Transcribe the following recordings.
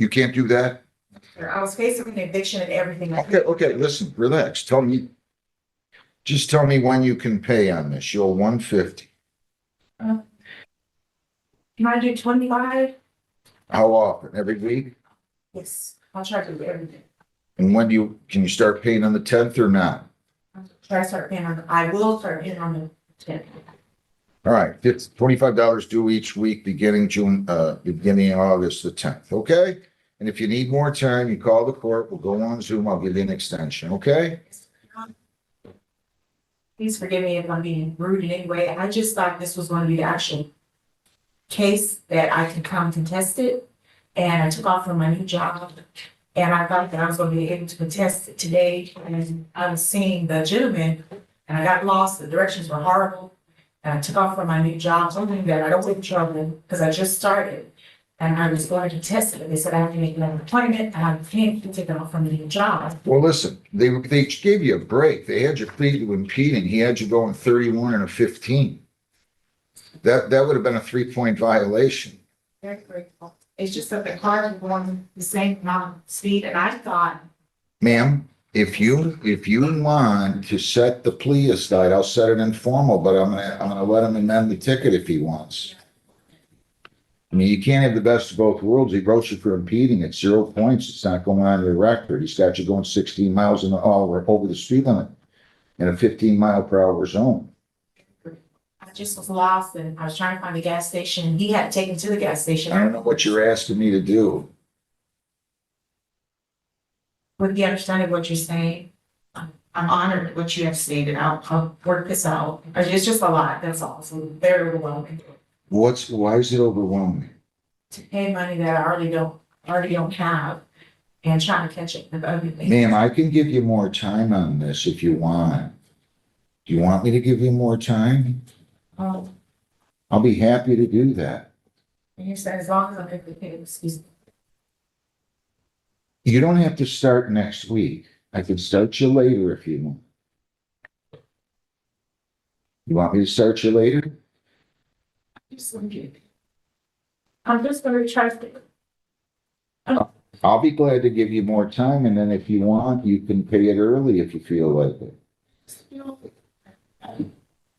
You can't do that? I was facing an eviction and everything. Okay, listen, relax. Just tell me when you can pay on this. You owe 150. Can I do 25? How often? Every week? Yes, I'll try to do everything. And can you start paying on the 10th or not? I will start paying on the 10th. All right, it's $25 due each week, beginning August the 10th, okay? And if you need more time, you call the court, we'll go on Zoom, I'll give you an extension, okay? Please forgive me if I'm being rude in any way. I just thought this was going to be the actual case that I could come contest it. And I took off from my new job. And I thought that I was going to be able to contest it today. And I was seeing the gentleman and I got lost. The directions were horrible. And I took off from my new job, something that I don't get in trouble because I just started. And I was going to test it. And they said I have to make another appointment and I can't take off from the new job. Well, listen, they gave you a break. They had you plead to impeding. He had you going 31 and a 15. That would have been a 3-point violation. Very grateful. It's just that the car was going the same amount of speed and I thought. Ma'am, if you want to set the plea aside, I'll set it informal, but I'm gonna let him amend the ticket if he wants. I mean, you can't have the best of both worlds. He wrote you for impeding. It's 0 points. It's not going on your record. He's got you going 16 miles an hour over the speed limit in a 15-mile-per-hour zone. I just was lost and I was trying to find a gas station. He had taken to the gas station. I don't know what you're asking me to do. With the understanding of what you're saying, I'm honored what you have stated. I'll work this out. It's just a lot, that's all. So very overwhelming. Why is it overwhelming? To pay money that I already don't have and trying to catch it with other things. Ma'am, I can give you more time on this if you want. Do you want me to give you more time? I'll be happy to do that. And you said as long as I'm able to pay, excuse me. You don't have to start next week. I can start you later if you want. You want me to start you later? I'm just gonna try to. I'll be glad to give you more time, and then if you want, you can pay it early if you feel like it.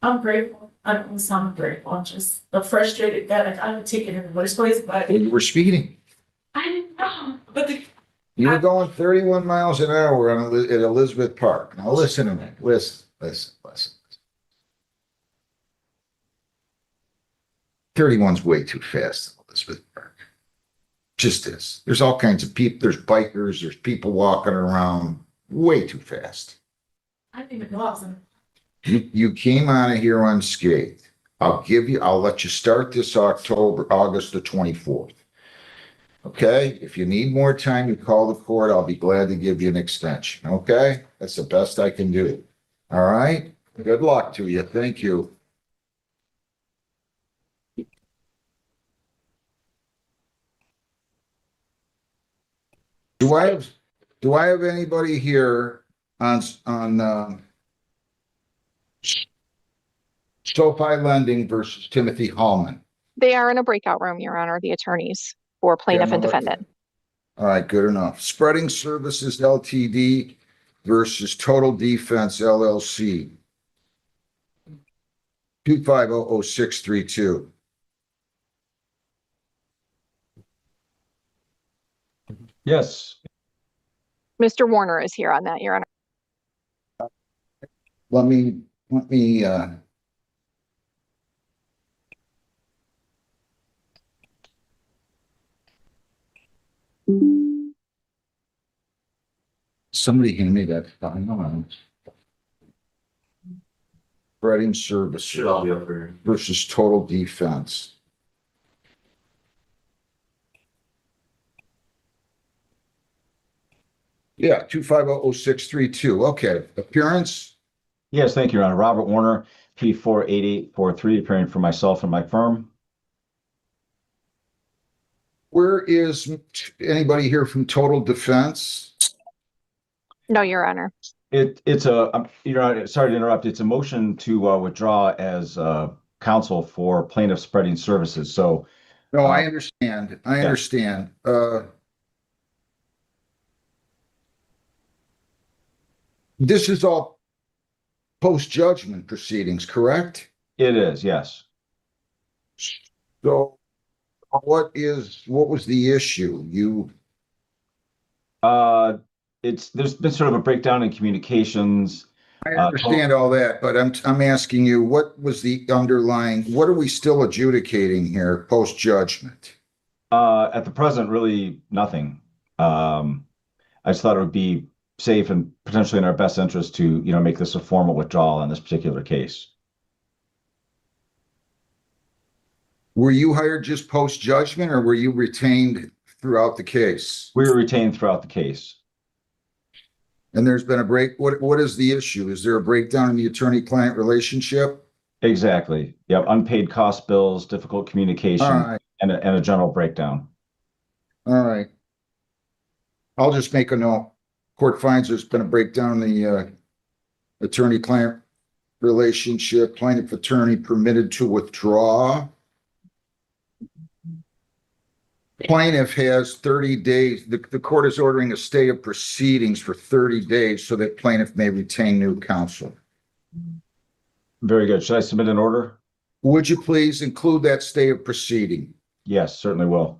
I'm grateful. I don't sound grateful. I'm just frustrated that I got a ticket in the first place, but Well, you were speeding. I didn't know. But You were going 31 miles an hour at Elizabeth Park. Now listen to me. Listen. 31's way too fast at Elizabeth Park. Just is. There's all kinds of people. There's bikers. There's people walking around. Way too fast. I didn't even know I was in. You came out of here unscathed. I'll let you start this August the 24th. Okay? If you need more time, you call the court. I'll be glad to give you an extension. Okay? That's the best I can do. All right? Good luck to you. Thank you. Do I have anybody here on SoFi Lending versus Timothy Hallman? They are in a breakout room, Your Honor, the attorneys for plaintiff and defendant. All right, good enough. Spreading Services LTD versus Total Defense LLC. 2500632. Yes. Mr. Warner is here on that, Your Honor. Let me somebody hand me that. Hang on. Spreading Services versus Total Defense. Yeah, 2500632. Okay. Appearance? Yes, thank you, Your Honor. Robert Warner, P48843, appearing for myself and my firm. Where is anybody here from Total Defense? No, Your Honor. It's a, Your Honor, sorry to interrupt. It's a motion to withdraw as counsel for plaintiff spreading services. So. No, I understand. I understand. This is all post-judgment proceedings, correct? It is, yes. So what was the issue? There's been sort of a breakdown in communications. I understand all that, but I'm asking you, what was the underlying, what are we still adjudicating here post-judgment? At the present, really nothing. I just thought it would be safe and potentially in our best interest to, make this a formal withdrawal in this particular case. Were you hired just post-judgment or were you retained throughout the case? We were retained throughout the case. And there's been a break. What is the issue? Is there a breakdown in the attorney-client relationship? Exactly. Yep. Unpaid cost bills, difficult communication, All right, and a general breakdown. all right. I'll just make a note. Court finds there's been a breakdown in the attorney-client relationship. Plaintiff attorney permitted to withdraw. Plaintiff has 30 days. The court is ordering a stay of proceedings for 30 days so that plaintiff may retain new counsel. Very good. Should I submit an order? Would you please include that stay of proceeding? Yes, certainly will.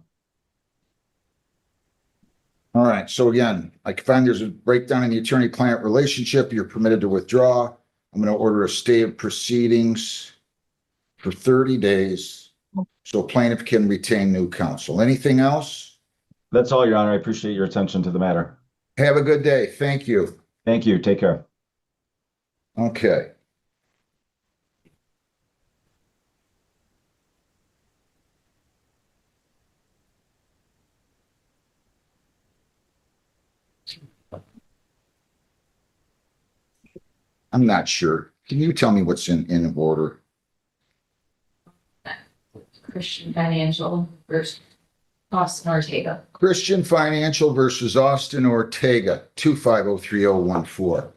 All right. So again, I find there's a breakdown in the attorney-client relationship. You're permitted to withdraw. I'm going to order a stay of proceedings for 30 days so plaintiff can retain new counsel. Anything else? That's all, Your Honor. I appreciate your attention to the matter. Have a good day. Thank you. Thank you. Take care. Okay. I'm not sure. Can you tell me what's in order? Christian Financial versus Austin Ortega. Christian Financial versus Austin Ortega, 2503014.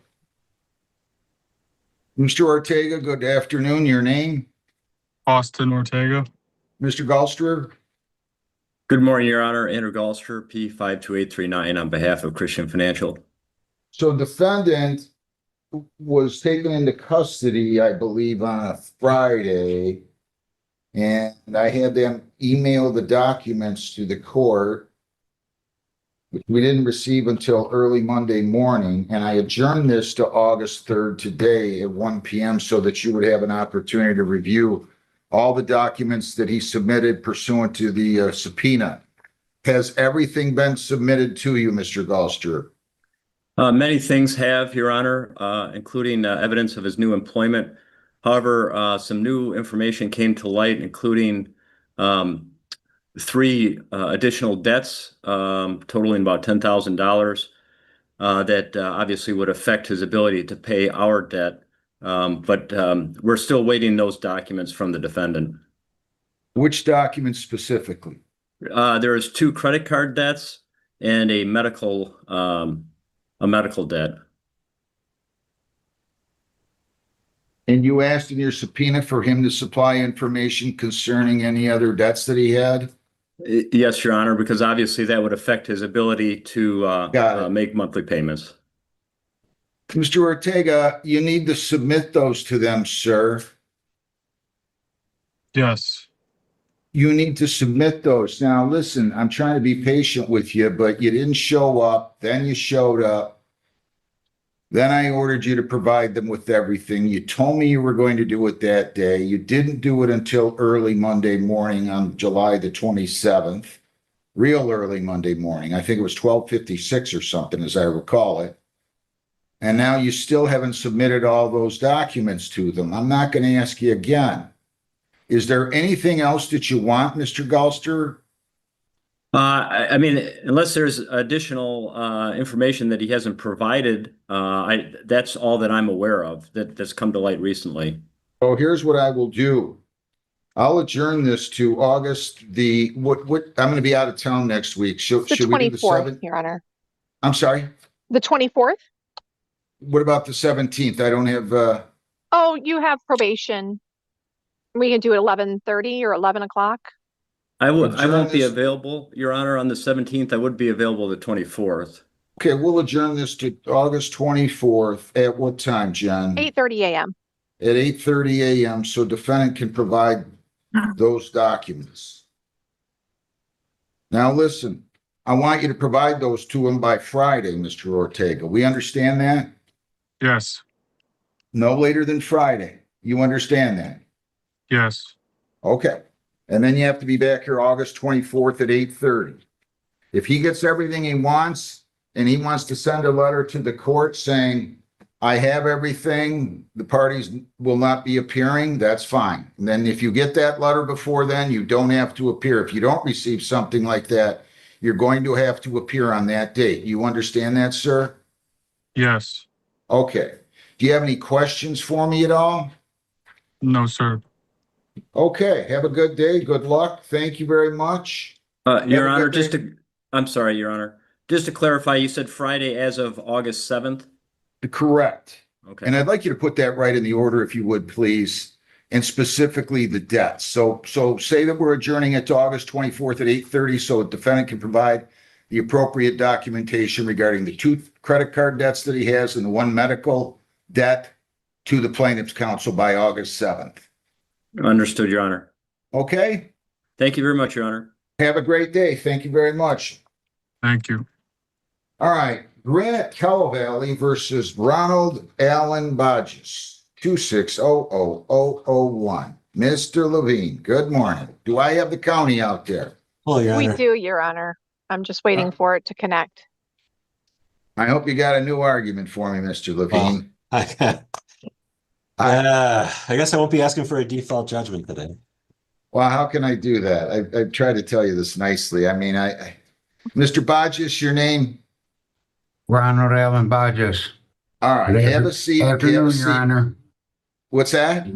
Mr. Ortega, good afternoon. Your name? Austin Ortega. Mr. Gallster? Good morning, Your Honor. Andrew Gallster, P52839 on behalf of Christian Financial. So defendant was taken into custody, I believe, on a Friday. And I had them email the documents to the court, which we didn't receive until early Monday morning. And I adjourned this to August 3rd today at 1 p.m. so that you would have an opportunity to review all the documents that he submitted pursuant to the subpoena. Has everything been submitted to you, Mr. Gallster? Many things have, Your Honor, including evidence of his new employment. However, some new information came to light, including 3 additional debts totaling about $10,000 that obviously would affect his ability to pay our debt. But we're still waiting those documents from the defendant. Which documents specifically? There is 2 credit card debts and a medical debt. And you asked in your subpoena for him to supply information concerning any other debts that he had? Yes, Your Honor, because obviously that would affect his ability to make monthly payments. Mr. Ortega, you need to submit those to them, sir. Yes. You need to submit those. Now, listen, I'm trying to be patient with you, but you didn't show up. Then you showed up. Then I ordered you to provide them with everything. You told me you were going to do it that day. You didn't do it until early Monday morning on July the 27th. Real early Monday morning. I think it was 12:56 or something, as I recall it. And now you still haven't submitted all those documents to them. I'm not going to ask you again. Is there anything else that you want, Mr. Gallster? I mean, unless there's additional information that he hasn't provided, that's all that I'm aware of that's come to light recently. Oh, here's what I will do. I'll adjourn this to August what I'm going to be out of town next week. The Should we do the 24th, 7th? Your Honor. I'm sorry. The 24th? What about the 17th? I don't have Oh, you have probation. We can do it 11:30 or 11 o'clock. I won't be this- available, Your Honor, on the 17th. I would be available the 24th. Okay, we'll adjourn this to August 24th. At what time, Jen? 8:30 a.m. At 8:30 a.m. so defendant can provide those documents. Now, listen, I want you to provide those to him by Friday, Mr. Ortega. We understand that? Yes. No later than Friday. You understand that? Yes. Okay. And then you have to be back here August 24th at 8:30. If he gets everything he wants and he wants to send a letter to the court saying, I have everything, the parties will not be appearing, that's fine. And then if you get that letter before then, you don't have to appear. If you don't receive something like that, you're going to have to appear on that date. You understand that, sir? Yes. Okay. Do you have any questions for me at all? No, sir. Okay. Have a good day. Good luck. Thank you very much. Your a Honor, good day. I'm sorry, Your Honor. Just to clarify, you said Friday as of August 7th? Correct. Okay. And I'd like you to put that right in the order, if you would, please, and specifically the debts. So say that we're adjourning it to August 24th at 8:30, so a defendant can provide the appropriate documentation regarding the 2 credit card debts that he has and the 1 medical debt to the plaintiff's counsel by August 7th. Understood, Your Honor. Okay? Thank you very much, Your Honor. Have a great day. Thank you very much. Thank you. All right. Grant Calavalley versus Ronald Allen Bodges, 2600001. Mr. Levine, good morning. Do I have the county out there? Hello, Your We Honor. do, Your Honor. I'm just waiting for it to connect. I hope you got a new argument for me, Mr. Levine. I guess I won't be asking for a default judgment today. Well, how can I do that? I tried to tell you this nicely. I mean, Mr. Bodges, your name? Ronald Allen Bodges. All right, have a seat. Have a Afternoon, seat. Your Honor. What's that?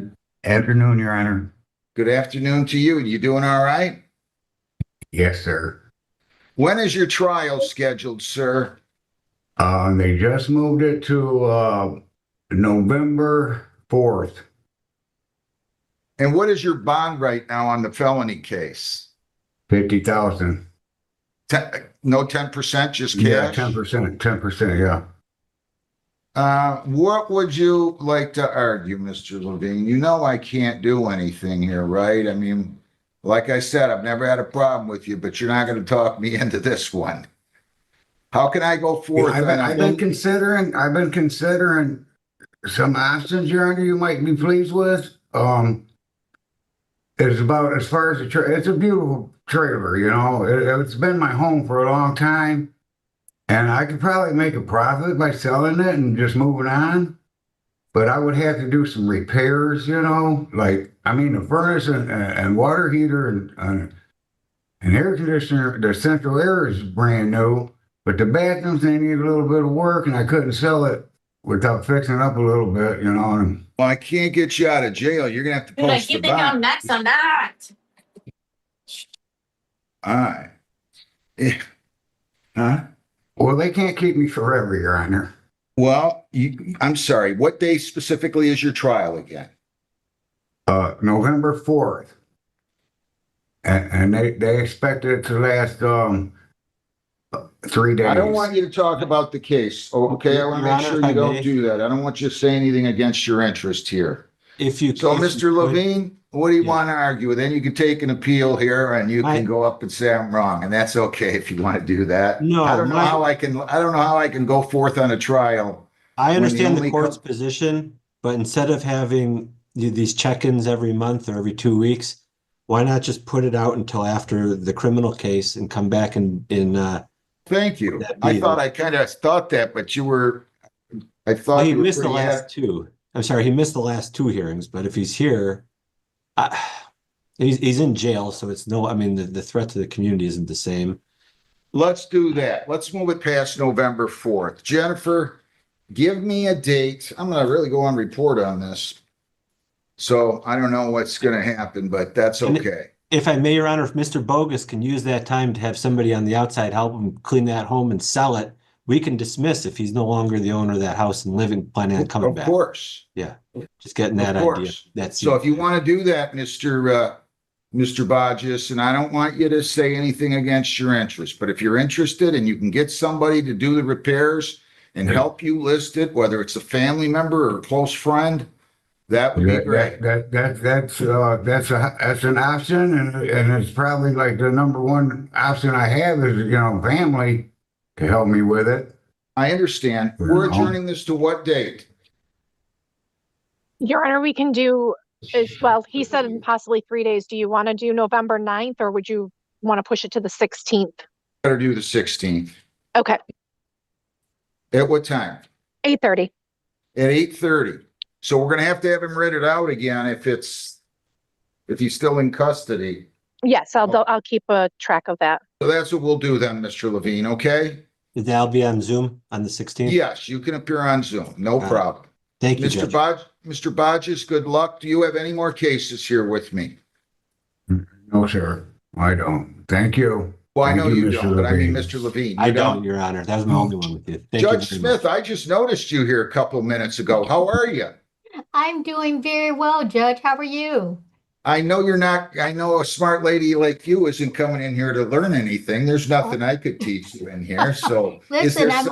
Afternoon, Your Honor. Good afternoon to you. You doing all right? Yes, sir. When is your trial scheduled, sir? They just moved it to November 4th. And what is your bond right now on the felony case? 50,000. No 10%, just cash? Yeah, 10%. 10%, yeah. What would you like to argue, Mr. Levine? You know I can't do anything here, right? I mean, like I said, I've never had a problem with you, but you're not going to talk me into this one. How can I go forth? I've been considering some options, Your Honor, you might be pleased with. It's about, as far as it's a beautiful trailer, you know. It's been my home for a long time, and I could probably make a profit by selling it and just moving on. But I would have to do some repairs, you know, like, I mean, the furnace and water heater and air conditioner, the central air is brand new, but the bathrooms, they need a little bit of work, and I couldn't sell it without fixing it up a little bit, you know. And well, I can't get you out of jail. You're going to have to post the bond. next on that? All right. Huh? well, they can't keep me forever, Your Honor. Well, I'm sorry. What day specifically is your trial again? November 4th. And they expect it to last 3 days. I don't want you to talk about the case. Okay, I want to Your make Honor, sure if I you don't may. do that. I don't want you to say anything against your interest here. If you So, if you Mr. could- Levine, what do you Yeah. want to argue? Then you can take an appeal here and you can go up and say I'm wrong, and that's okay if you want to do that. No, I don't know how I don't know how I can go forth on a trial. I understand only the court's position, but instead of having these check-ins every month or every 2 weeks, why not just put it out until after the criminal case and come back in Thank you. That'd I be thought the- I kind of thought that, but you were. I well, thought he you were missed the pretty last 2. I'm sorry, he missed the last 2 hearings, but if he's here, he's in jail, so it's no, I mean, the threat to the community isn't the same. Let's do that. Let's move it past November 4th. Jennifer, give me a date. I'm going to really go on report on this. So I don't know what's going to happen, but that's And okay. If I may, Your Honor, if Mr. Bogus can use that time to have somebody on the outside help him clean that home and sell it, we can dismiss if he's no longer the owner of that house and planning on coming Of back. course. Yeah, just getting Of that idea. course. That's So if you want to do that, Mr. Mr. Bodges, and I don't want you to say anything against your interest, but if you're interested and you can get somebody to do the repairs and help you list it, whether it's a family member or a close friend, that would be great. That's an option, and it's probably like the number one option I have is, family to help me with it. I understand. We're adjourning this to what date? Your Honor, we can do as well. He said possibly 3 days. Do you want to do November 9th or would you want to push it to the 16th? Better do the 16th. Okay, At what time? 8:30. At 8:30. So we're gonna have to have him read it out again if he's still in custody. Yes, I'll keep a track of that. So that's what we'll do then, Mr. Levine, okay? That'll be on Zoom on the 16th? Yes, you can appear on Zoom, no right. problem. Thank you, Mr. Judge. Mr. Bodges, good luck. Do you have any more cases here with me? No, sir, I don't. Thank you. Well, I Thank know you Mr. don't, but I mean, Levine. Mr. Levine. I you don't, Your Honor. That was my only one with you. Thank you Judge very much. Smith, I just noticed you here a couple of minutes ago. How are you? I'm doing very well, Judge. How are you? I know you're not, I know a smart lady like you isn't coming in here to learn anything. There's nothing I could teach you in here, so. is Listen, there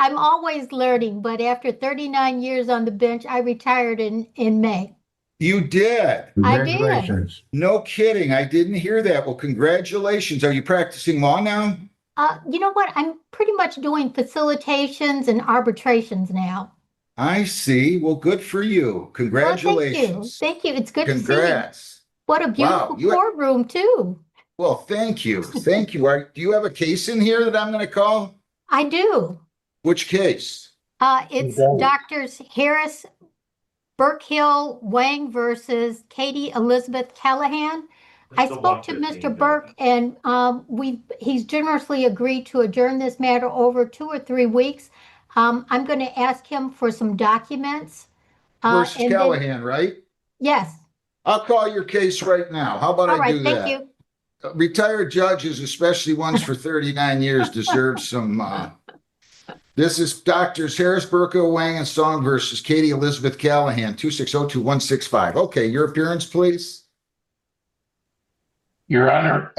I'm always learning, but after 39 years on the bench, I retired in May. You did? I did. Congratulations. No kidding. I didn't hear that. Well, congratulations. Are you practicing law now? You know what? I'm pretty much doing facilitations and arbitrations now. I see. Well, good for you. Well, Congratulations. Thank you. It's good to see you. Congrats. What a beautiful you- courtroom, too. Well, thank you. Thank you. Do you have a case in here that I'm going to call? I do. Which case? It's Doctors Harris, Burkhill, Wang versus Katie Elizabeth Callahan. I spoke to Mr. Burke and he's generously agreed to adjourn this matter over 2 or 3 weeks. I'm going to ask him for some documents. Versus and then- Callahan, right? Yes. I'll call your case right now. How about All I do right. that? Thank you. Retired judges, especially ones for 39 years, deserve some. This is Doctors Harris, Burko, Wang, and Song versus Katie Elizabeth Callahan, 2602165. Okay, your appearance, please. Your Honor,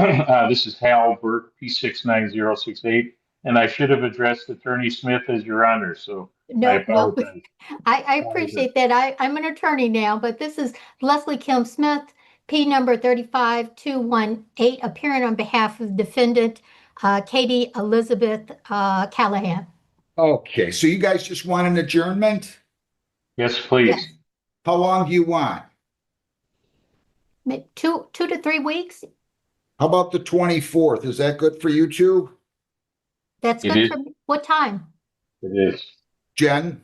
this is Hal Burke, P69068, and I should have addressed Attorney Smith as Your Honor, so I No, apologize. I appreciate that. I'm an attorney now, but this is Leslie Kim Smith, P number 35218, appearing on behalf of defendant Katie Elizabeth Callahan. Okay, so you guys just want an adjournment? Yes, please. Yes. How long do you want? 2 to 3 weeks. How about the 24th? Is that good for you two? That's It good is. for me. What time? It is. Jen,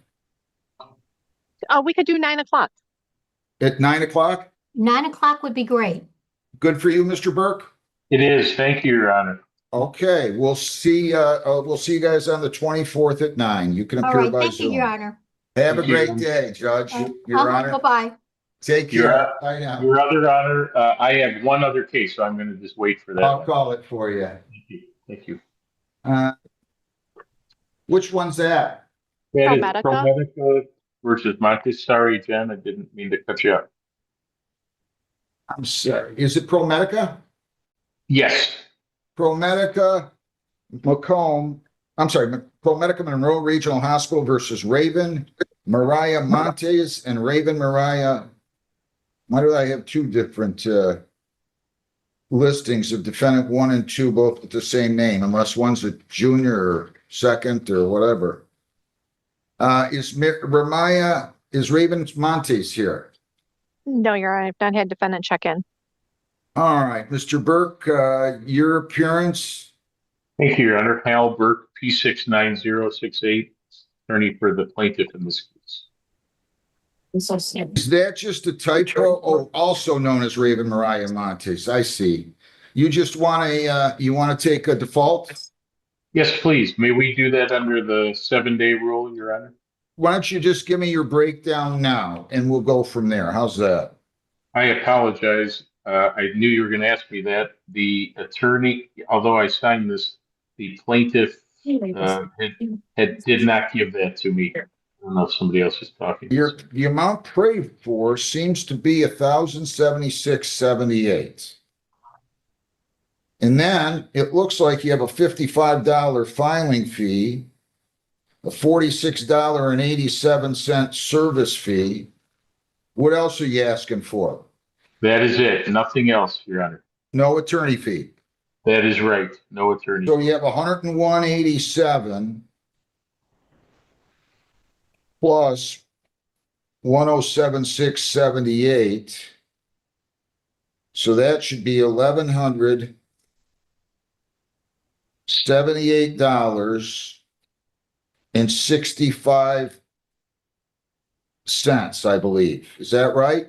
We could do 9 o'clock. at 9 o'clock? 9 o'clock would be great. Good for you, Mr. Burke? It is. Thank you, Your Honor. Okay, we'll see you guys on the 24th at 9. You can All appear right. by Thank you, Your Zoom. Honor. Have a Thank you. great day, Judge. Your Honor. Bye-bye. Take Your care. Bye now. Your other Honor, I have one other case, so I'm going to just wait for that. I'll one. call it for you. Thank you. Thank you. Which one's that? That is ProMedica? ProMedica versus Montes. Sorry, Jen, I didn't mean to cut you off. I'm sorry. Is it ProMedica? Yes. ProMedica ProMedica Monroe Regional Hospital versus Raven Mariah Montes and Raven Mariah. Why do I have two different listings of defendant 1 and 2, both with the same name, unless one's a junior or second or whatever? Is Raven Montes here? No, Your Honor. I've not had defendant check in. All right, Mr. Burke, your appearance. Thank you, Your Honor. Hal Burke, P69068, attorney for the plaintiff in this case. Is that just a typo? Oh, also known as Raven Mariah Montes. I see. You just want you want to take a default? Yes, please. May we do that under the 7-day rule, Your Honor? Why don't you just give me your breakdown now and we'll go from there. How's that? I apologize. I knew you were going to ask me that. The attorney, although I signed this, the plaintiff did not give that to me. I don't know if somebody else is talking. The amount prayed for seems to be $1,076.78. And then it looks like you have a $55 filing fee, a $46.87 service fee. What else are you asking for? That is it. Nothing else, Your Honor. No attorney fee. That is right. No attorney. So you have 101.87 plus 107,678. So that should be $1,178.65, I believe. Is that right?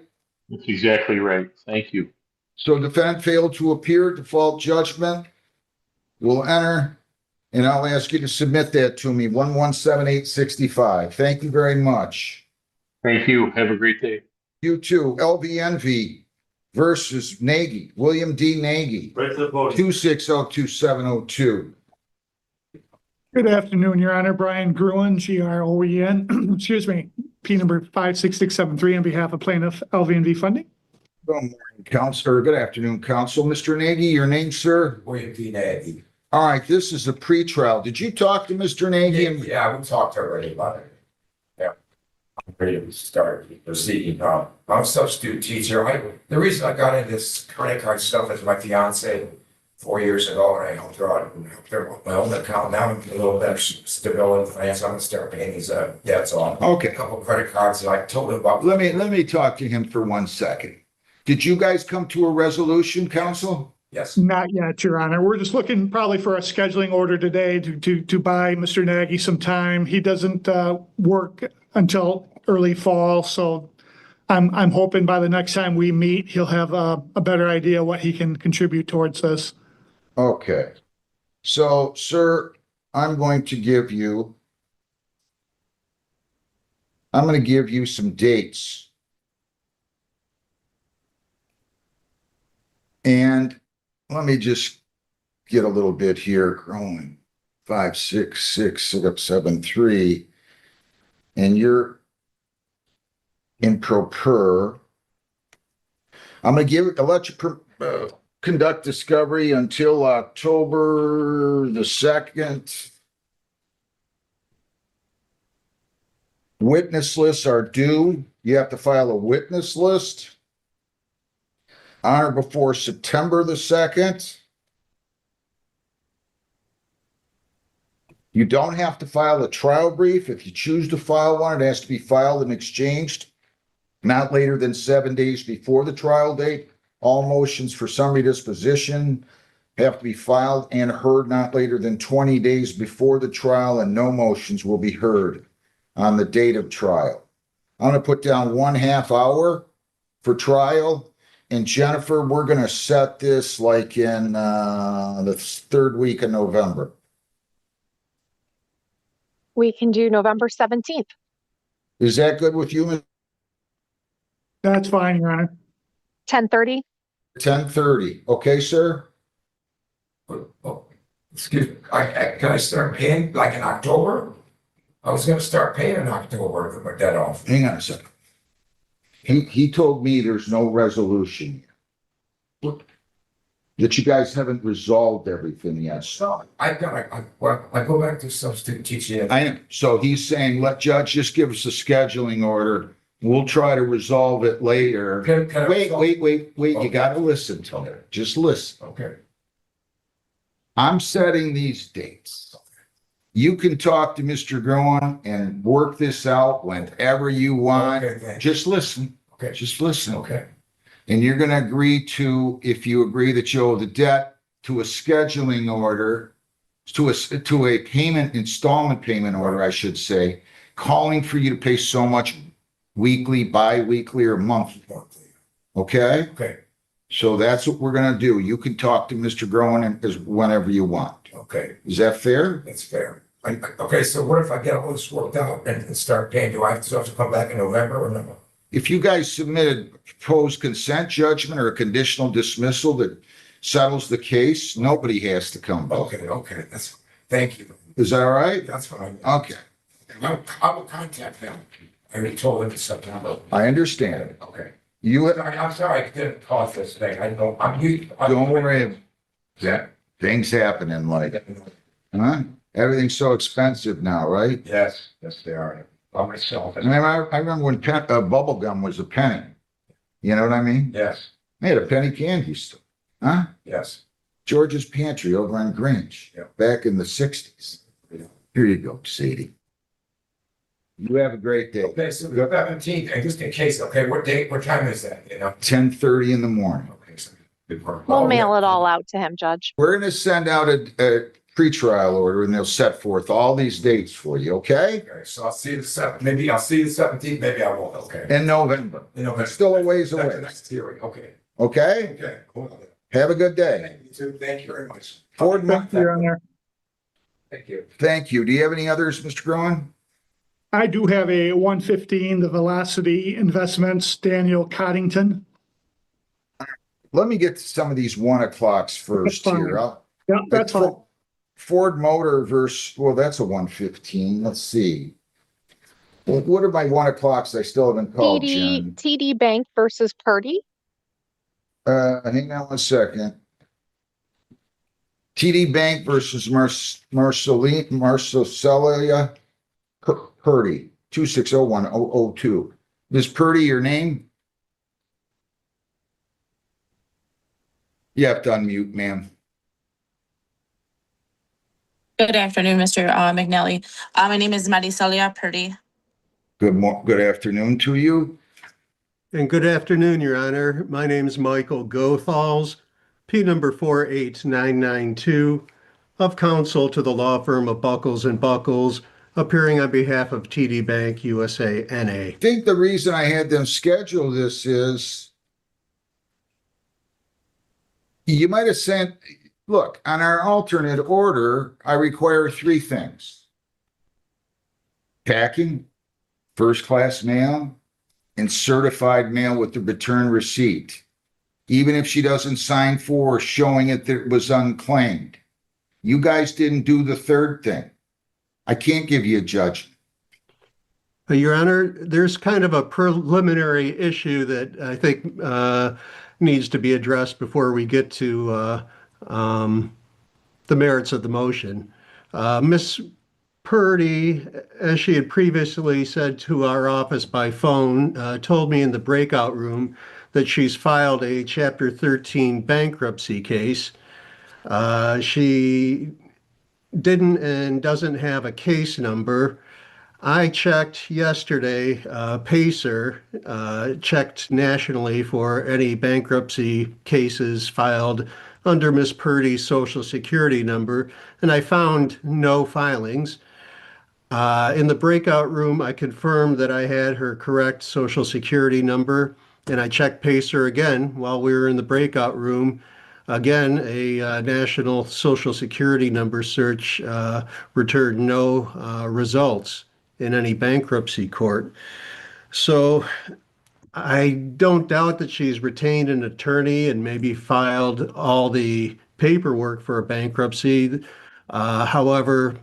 That's exactly right. Thank you. So defendant failed to appear, default judgment. We'll enter, and I'll ask you to submit that to me, 117,865. Thank you very much. Thank you. Have a great day. You too. LVNV versus Nagy, William D. Nagy, 2602702. Good afternoon, Your Honor. Brian Gruen, Groen, excuse me, P number 56673 on behalf of plaintiff LVNV Funding. Good morning, Counselor. Good afternoon, Counsel. Mr. Nagy, your name, sir? William D. Nagy. All right, this is a pretrial. Did you talk to Mr. Nagy? Yeah, we talked already about it. Yeah. I'm ready to start proceeding. I'm a substitute teacher. The reason I got into this credit card stuff is my fiance 4 years ago, and I helped her out and helped her with my own account. Now I'm a little better stability in finance. I'm gonna start paying these debts off. Okay. A couple of credit cards that I told him about. Let me talk to him for 1 second. Did you guys come to a resolution, Counsel? Yes. Not yet, Your Honor. We're just looking probably for a scheduling order today to buy Mr. Nagy some time. He doesn't work until early fall, so I'm hoping by the next time we meet, he'll have a better idea what he can contribute towards this. Okay. So, sir, I'm going to give you some dates. And let me just get a little bit here. Growing 5666773, and you're in pro per. I'll let you conduct discovery until October the 2nd. Witness lists are due. You have to file a witness list on or before September the 2nd. You don't have to file a trial brief. If you choose to file one, it has to be filed and exchanged not later than 7 days before the trial date. All motions for summary disposition have to be filed and heard not later than 20 days before the trial, and no motions will be heard on the date of trial. I'm going to put down 1/2 hour for trial. And Jennifer, we're going to set this like in the 3rd week of November. We can do November 17th. Is that good with you? That's fine, Your Honor. 10:30. 10:30. Okay, sir? Oh, excuse me. Can I start paying like in October? I was gonna start paying in October to put that off. Hang on a second. He told me there's no resolution yet. That you guys haven't resolved everything yet. So I go back to substitute teaching. I know. So he's saying, let judge just give us a scheduling order. We'll try to resolve it later. Can I Wait. Okay. You gotta listen to me. Just listen. Okay. I'm setting these dates. You can talk to Mr. Groen and work this out whenever you want. Okay. Just listen. Okay. Just listen. Okay. And you're gonna agree to, if you agree that you owe the debt, to a scheduling order, to a payment, installment payment order, I should say, calling for you to pay so much weekly, bi-weekly, or monthly. Okay? Okay. So that's what we're gonna do. You can talk to Mr. Groen as whenever you want. Okay. Is that fair? That's fair. Okay, so what if I get all this worked out and start paying? Do I have to come back in November or no? If you guys submitted proposed consent judgment or a conditional dismissal that settles the case, nobody has to come back. Okay, thank you. Is that all right? That's fine. Okay, I will contact them. I already told them in September. I understand. Okay. You, I'm sorry I didn't cause this thing. I know, don't worry. Yeah. Things happen in life, huh? Everything's so expensive now, right? Yes, yes, they are. By myself. I remember when bubble gum was a penny. You know what I mean? Yes, They had a penny candy store, huh? yes. George's Pantry over on Grange, Yeah. back in the 60s. Here you go, Sadie. You have a great day. Okay, so the 17th, and just in case, okay, what date, what time is that, you know? 10:30 in the morning. Okay, so. Good work. We'll mail it all out to him, Judge. We're gonna send out a pretrial order and they'll set forth all these dates for you, okay? Okay, so I'll see you the 7th, maybe I'll see you the 17th, maybe I won't, okay. In November. You know, Still a ways that's away, the next hearing, okay. okay? Okay, cool. Have a good day. Thank you too, thank you very much. Ford, Thank you, Your Honor. Thank you. thank you. Do you have any others, Mr. Groen? I do have a 115, the Velocity Investments, Daniel Coddington. Let me get to some of these 1 o'clocks first fine. here. Yeah, that's fine. Ford Motor versus, well, that's a 115. Let's see. Well, what are my 1 o'clocks I still haven't called, Jen? TD Bank versus Purdy. Hang on 1 second. TD Bank versus Marcelia Purdy, 2601002. Ms. Purdy, your name? You have to unmute, ma'am. Good afternoon, Mr. McNally. My name is Maricelia Purdy. Good afternoon to you. And good afternoon, Your Honor. My name is Michael Gothals, P number 48992, of counsel to the law firm of Buckles and Buckles, appearing on behalf of TD Bank USA NA. I think the reason I had them schedule this is you might have sent, look, on our alternate order, I require 3 things. Packing, first-class mail, and certified mail with the return receipt, even if she doesn't sign for showing it that it was unclaimed. You guys didn't do the 3rd thing. I can't give you a judgment. Your Honor, there's kind of a preliminary issue that I think needs to be addressed before we get to the merits of the motion. Ms. Purdy, as she had previously said to our office by phone, told me in the breakout room that she's filed a Chapter 13 bankruptcy case. She didn't and doesn't have a case number. I checked yesterday, Pacer checked nationally for any bankruptcy cases filed under Ms. Purdy's Social Security number, and I found no filings. In the breakout room, I confirmed that I had her correct Social Security number, and I checked Pacer again while we were in the breakout room. Again, a national Social Security number search returned no results in any bankruptcy court. So I don't doubt that she's retained an attorney and maybe filed all the paperwork for a bankruptcy. However,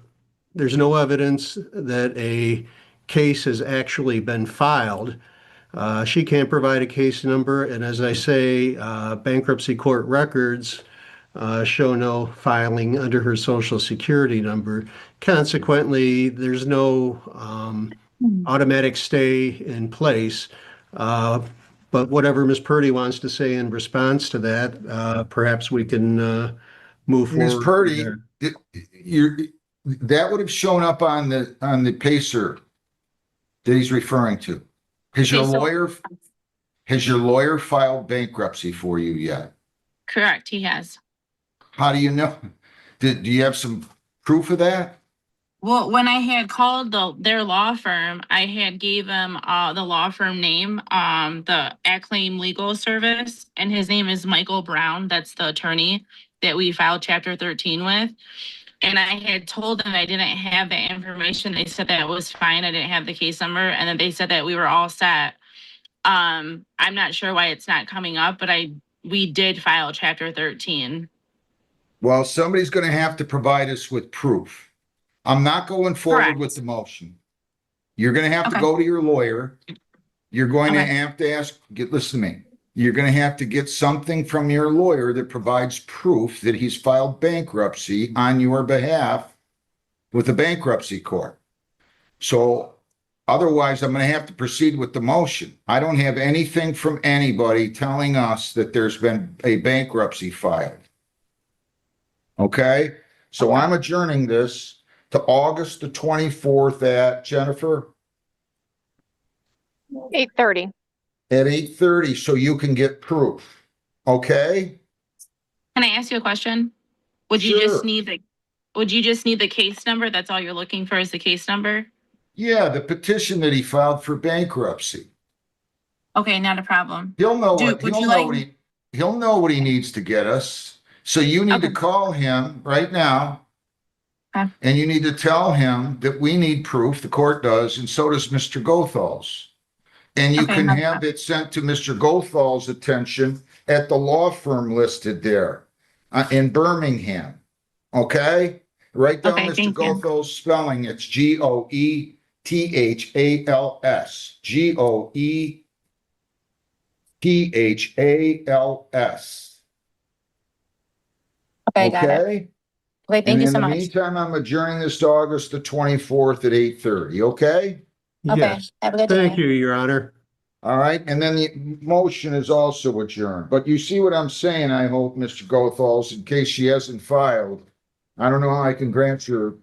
there's no evidence that a case has actually been filed. She can't provide a case number, and as I say, bankruptcy court records show no filing under her Social Security number. Consequently, there's no automatic stay in place. But whatever Ms. Purdy wants to say in response to that, perhaps we can move forward. Ms. Purdy, that would have shown up on the Pacer that he's referring to. Has your lawyer filed bankruptcy for you yet? Correct, he has. How do you know? Do you have some proof of that? Well, when I had called their law firm, I had gave him the law firm name, the Acclaim Legal Service, and his name is Michael Brown. That's the attorney that we filed Chapter 13 with. And I had told them I didn't have the information. They said that was fine. I didn't have the case number. And then they said that we were all set. I'm not sure why it's not coming up, but we did file Chapter 13. Well, somebody's going to have to provide us with proof. I'm not going forward with the motion. You're going to have to go to your lawyer. You're going to have to listen to me. you're gonna have to get something from your lawyer that provides proof that he's filed bankruptcy on your behalf with the bankruptcy court. So otherwise, I'm gonna have to proceed with the motion. I don't have anything from anybody telling us that there's been a bankruptcy filed. Okay, so I'm adjourning this to August the 24th at, Jennifer, 8:30. at 8:30, so you can get proof. Okay? Can I ask you a question? Would you Sure. just need the case number? That's all you're looking for is the case number? Yeah, the petition that he filed for bankruptcy. Okay, not a problem. He'll know what, Would he'll you know like- what he'll know what he needs to get us. So you need to Okay. call him right now. Okay. And you need to tell him that we need proof, the court does, and so does Mr. Gothal's. And you Okay, can no have it sent to Mr. Gothal's attention at the law firm listed there in Birmingham. Okay? Write down Okay, Mr. thank you. Gothal's spelling. It's Goethals. Goethals. Okay, got it. Okay? Okay, thank you so And in much. the meantime, I'm adjourning this to August the 24th at 8:30, okay? Okay, Yes, have a good day. thank you, Your Honor. All right, and then the motion is also adjourned. But you see what I'm saying, I hope, Mr. Goethals, in case she hasn't filed. I don't know how I can grant your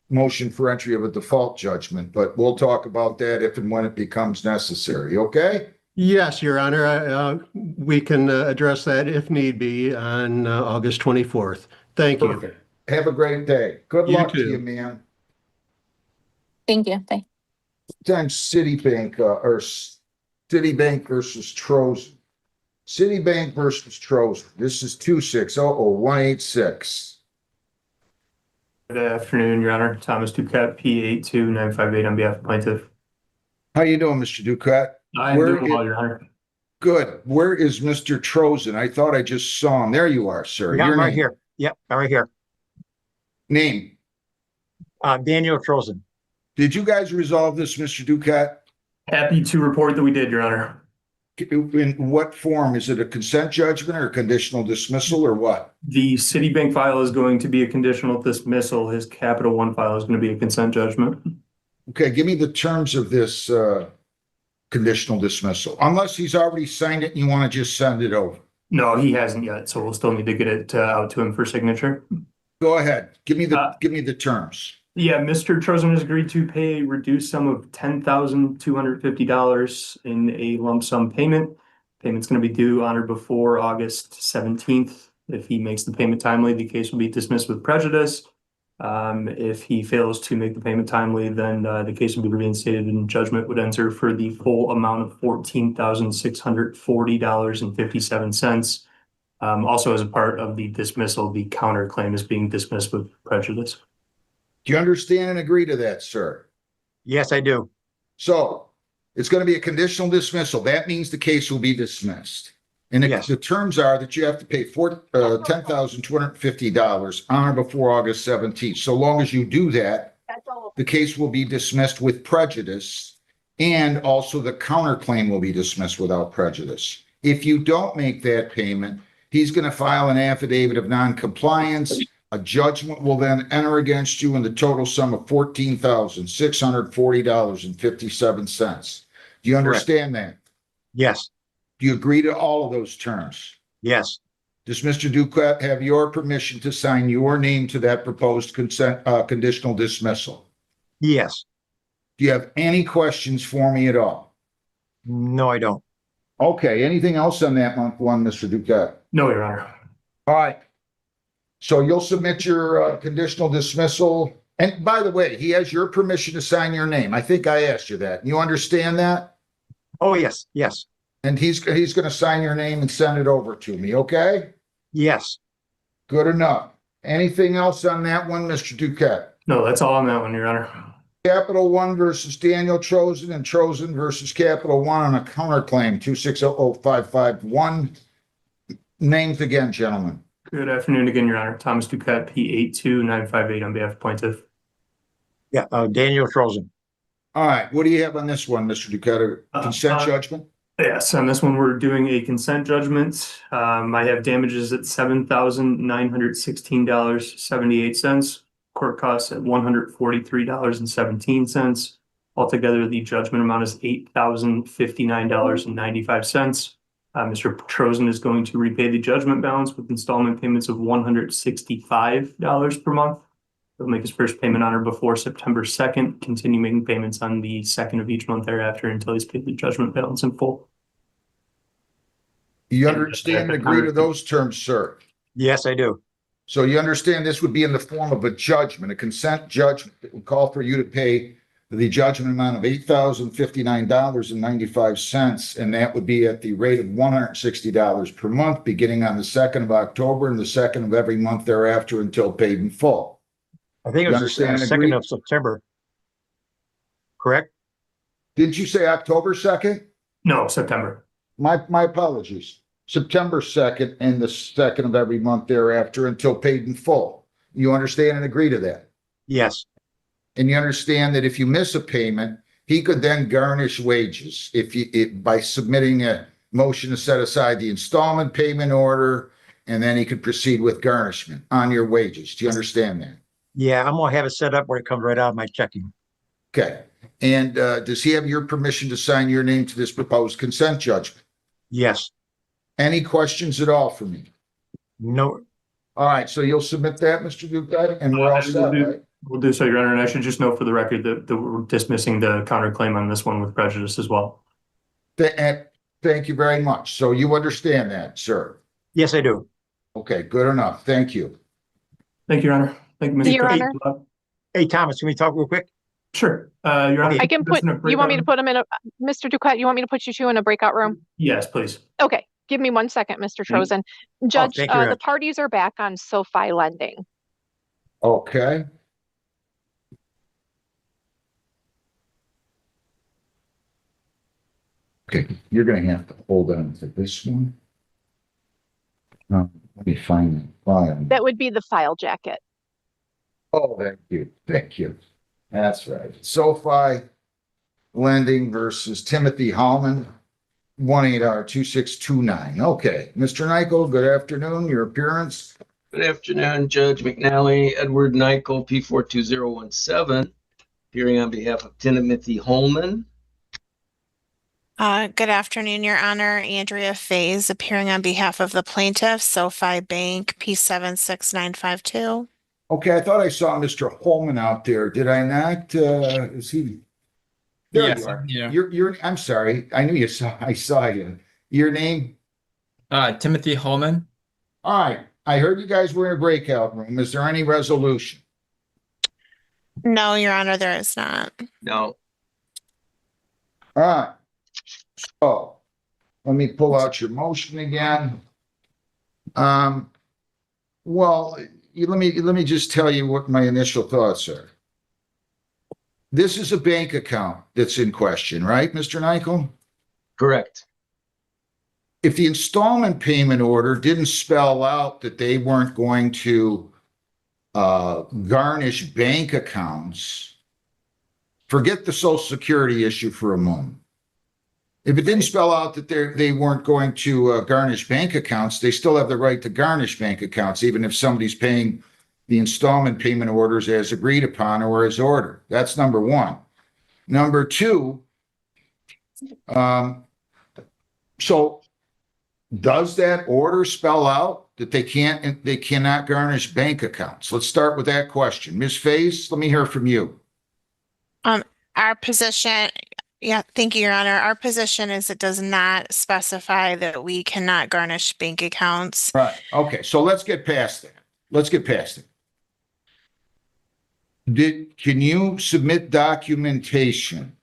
motion for entry of a default judgment, but we'll talk about that if and when it becomes necessary, okay? Yes, Your Honor, we can address that if need be on August 24th. Thank you. Perfect. Have a great day. Good You luck to too. you, man. Thank you. Bye. Times Citibank, or Citibank versus Trozen. Citibank versus Trozen. This is 2600186. Good afternoon, Your Honor. Thomas Duquette, P82958 on behalf of plaintiff. How you doing, Mr. Duquette? I'm Where doing well, Your Honor. Good. Where is Mr. Trozen? I thought I just saw him. There you are, sir. Yeah, Your I'm right name. here. Yep, I'm right here. Name. Daniel Trozen. Did you guys resolve this, Mr. Duquette? Happy to report that we did, Your Honor. In what form? Is it a consent judgment or a conditional dismissal or what? The Citibank file is going to be a conditional dismissal. His Capital One file is going to be a consent judgment. Okay, give me the terms of this conditional dismissal, unless he's already signed it and you want to just send it over. No, he hasn't yet, so we'll still need to get it out to him for signature. Go ahead. Give me the terms. Yeah, Mr. Trozen has agreed to pay a reduced sum of $10,250 in a lump sum payment. Payment's going to be due on or before August 17th. If he makes the payment timely, the case will be dismissed with prejudice. If he fails to make the payment timely, then the case will be reinstated and judgment would enter for the full amount of $14,640.57. Also, as a part of the dismissal, the counterclaim is being dismissed with prejudice. Do you understand and agree to that, sir? Yes, I do. So it's going to be a conditional dismissal. That means the case will be dismissed. And the terms are that you have to pay $10,250 on or before August 17th. So long as you do that, the case will be dismissed with prejudice, and also the counterclaim will be dismissed without prejudice. If you don't make that payment, he's going to file an affidavit of noncompliance. A judgment will then enter against you in the total sum of $14,640.57. Do you understand that? Yes. Do you agree to all of those terms? Yes. Does Mr. Duquette have your permission to sign your name to that proposed conditional dismissal? Yes. Do you have any questions for me at all? No, I don't. Okay, anything else on that one, Mr. Duquette? No, Your Honor. All right. So you'll submit your conditional dismissal. And by the way, he has your permission to sign your name. I think I asked you that. You understand that? Oh, yes, yes. And he's going to sign your name and send it over to me, okay? Yes. Good enough. Anything else on that one, Mr. Duquette? No, that's all on that one, Your Honor. Capital One versus Daniel Trozen and Trozen versus Capital One on a counterclaim, 2600551. Names again, gentlemen. Good afternoon again, Your Honor. Thomas Duquette, P82958 on behalf of plaintiff. Yeah, Daniel Trozen. All right, what do you have on this one, Mr. Duquette? Consent judgment? Yes, on this one, we're doing a consent judgment. I have damages at $7,916.78. Court costs at $143.17. Altogether, the judgment amount is $8,059.95. Mr. Trozen is going to repay the judgment balance with installment payments of $165 per month. He'll make his first payment on or before September 2nd, continue making payments on the 2nd of each month thereafter until he's paid the judgment balance in full. You understand and agree to those terms, sir? Yes, I do. So you understand this would be in the form of a judgment, a consent judgment that would call for you to pay the judgment amount of $8,059.95, and that would be at the rate of $160 per month, beginning on the 2nd of October and the 2nd of every month thereafter until paid in full. I think it You was understand the and 2nd agree? of September. Correct? Didn't you say October 2nd? No, September. My apologies. September 2nd and the 2nd of every month thereafter until paid in full. You understand and agree to that? Yes. And you understand that if you miss a payment, he could then garnish wages by submitting a motion to set aside the installment payment order, and then he could proceed with garnishment on your wages. Do you understand that? Yeah, I'm gonna have it set up where it comes right out of my checking. Okay. And does he have your permission to sign your name to this proposed consent judgment? Yes. Any questions at all for me? No. All right, so you'll submit that, Mr. Duke, and we're all set, right? We'll do so, Your Honor, and I should just note for the record that we're dismissing the counterclaim on this one with prejudice as well. Thank you very much. So you understand that, sir? Yes, I do. Okay, good enough. Thank you. Thank you, Your Honor. Thank you, Mr. Your Honor. Hey, Thomas, can we talk real quick? Sure. Your Honor. I can put, you want me to put him in a, Mr. Duquette, you want me to put you two in a breakout room? Yes, please. Okay, give me 1 second, Mr. Trozen. Judge, thank you, Your the Honor. parties are back on SoFi lending. Okay. Okay, you're gonna have to hold on to this one. Let me find the file. That would be the file jacket. Oh, thank you. Thank you. That's right. SoFi Lending versus Timothy Hallman, 1-800-2629. Okay, Mr. Nykel, good afternoon. Your appearance. Good afternoon, Judge McNally, Edward Nykel, P42017, appearing on behalf of Timothy Holman. Good afternoon, Your Honor. Andrea Fays, appearing on behalf of the plaintiff, SoFi Bank, P76952. Okay, I thought I saw Mr. Holman out there. Did I not? Is he? There Yes, you are. yeah. I'm sorry. I knew I saw you. Your name? Timothy Holman. All right. I heard you guys were in a breakout room. Is there any resolution? No, Your Honor, there is not. No. All right. So let me pull out your motion again. Well, let me just tell you what my initial thoughts are. This is a bank account that's in question, right, Mr. Nykel? Correct. If the installment payment order didn't spell out that they weren't going to garnish bank accounts, forget the Social Security issue for a moment. If it didn't spell out that they weren't going to garnish bank accounts, they still have the right to garnish bank accounts, even if somebody's paying the installment payment orders as agreed upon or as ordered. That's number one. Number two, so does that order spell out that they cannot garnish bank accounts? Let's start with that question. Ms. Fays, let me hear from you. Our position, yeah, thank you, Your Honor. Our position is it does not specify that we cannot garnish bank accounts. Right. Okay. So let's get past that. Let's get past it. Can you submit documentation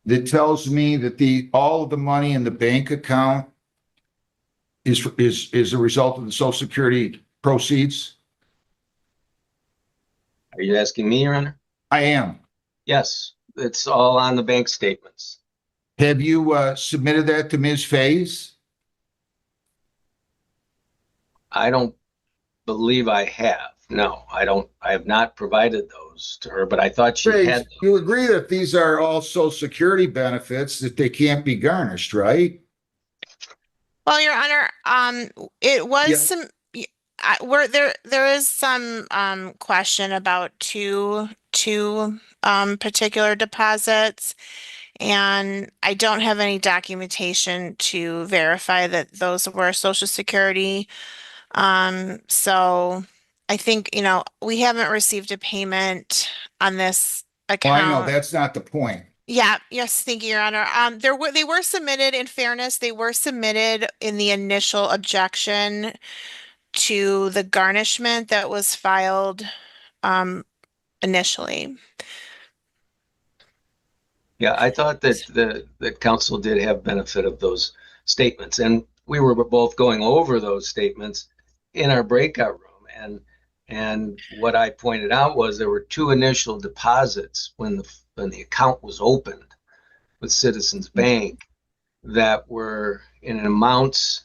that tells me that all of the money in the bank account is a result of the Social Security proceeds? Are you asking me, Your Honor? I am. Yes, it's all on the bank statements. Have you submitted that to Ms. Fays? I don't believe I have. No, I don't. I have not provided those. those to her, but I thought she Ray, had. you agree that these are all social security benefits, that they can't be garnished, right? Well, Your Honor, it was Yeah. some, where there is some, question about two, particular deposits. And I don't have any documentation to verify that those were Social Security. So I think, we haven't received a payment on this Well, I know, account. that's not the point. Yeah, yes, thank you, Your Honor. They were submitted, in fairness, they were submitted in the initial objection to the garnishment that was filed, initially. Yeah, I thought that the council did have benefit of those statements, and we were both going over those statements in our breakout room. And what I pointed out was there were two initial deposits when the account was opened with Citizens Bank that were in amounts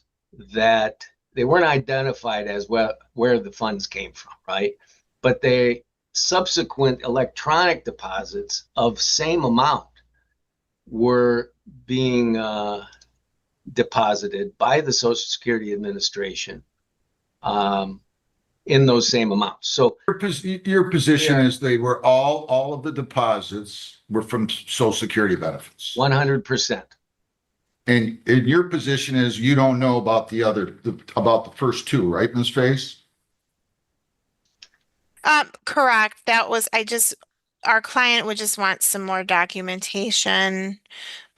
that they weren't identified as where the funds came from, right? But they subsequent electronic deposits of same amount were being deposited by the Social Security Administration in those same amounts. So your position is they were all of the deposits were from Social Security benefits. 100%. And your position is you don't know about about the first two, right, Ms. Face? Correct. Our client would just want some more documentation,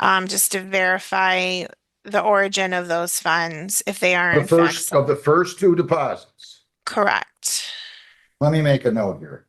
just to verify the origin of those funds, if they are in fact. Of the first two deposits. Correct. Let me make a note here.